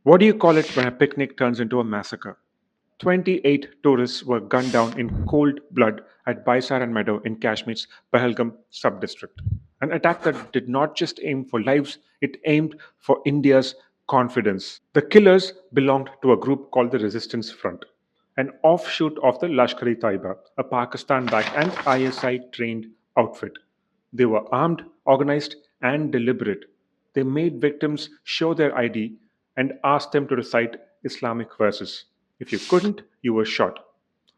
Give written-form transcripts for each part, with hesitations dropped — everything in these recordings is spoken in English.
What do you call it when a picnic turns into a massacre? 28 tourists were gunned down in cold blood at Baisaran meadow in Kashmir's Pahalgam sub-district. An attack that did not just aim for lives, it aimed for India's confidence. The killers belonged to a group called the Resistance Front, an offshoot of the Lashkar-e-Taiba, a Pakistan-backed and ISI-trained outfit. They were armed, organized, and deliberate. They made victims show their ID and asked them to recite Islamic verses. If you couldn't, you were shot,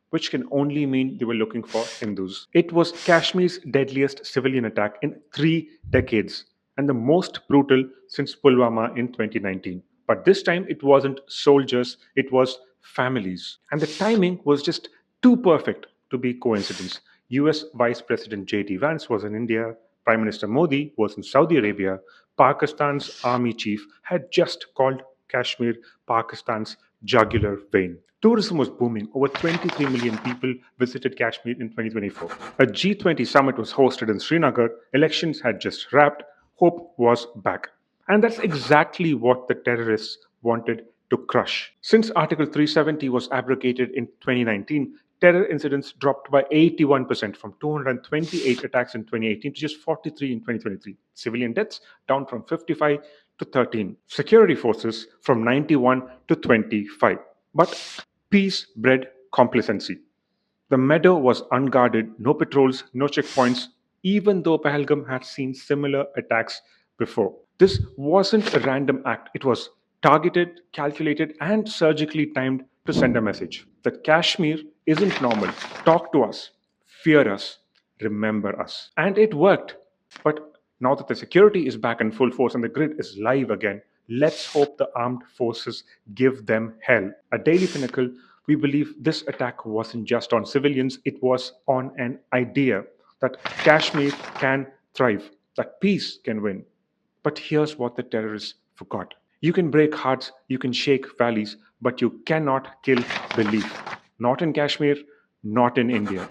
which can only mean they were looking for Hindus. It was Kashmir's deadliest civilian attack in 3 decades and the most brutal since Pulwama in 2019. But this time it wasn't soldiers, it was families. And the timing was just too perfect to be coincidence. US Vice President JD Vance was in India, Prime Minister Modi was in Saudi Arabia, Pakistan's army chief had just called Kashmir Pakistan's jugular vein. Tourism was booming. Over 23 million people visited Kashmir in 2024. A G20 summit was hosted in Srinagar. Elections had just wrapped. Hope was back. And that's exactly what the terrorists wanted to crush. Since Article 370 was abrogated in 2019, terror incidents dropped by 81% from 228 attacks in 2018 to just 43 in 2023. Civilian deaths down from 55 to 13. Security forces from 91 to 25. But peace bred complacency. The meadow was unguarded, no patrols, no checkpoints, even though Pahalgam had seen similar attacks before. This wasn't a random act, it was targeted, calculated, and surgically timed to send a message that Kashmir isn't normal. Talk to us, fear us, remember us. And it worked. But now that the security is back in full force and the grid is live again, let's hope the armed forces give them hell. At Daily Pinnacle, we believe this attack wasn't just on civilians, it was on an idea that Kashmir can thrive, that peace can win. But here's what the terrorists forgot. You can break hearts, you can shake valleys, but you cannot kill belief. Not in Kashmir, not in India.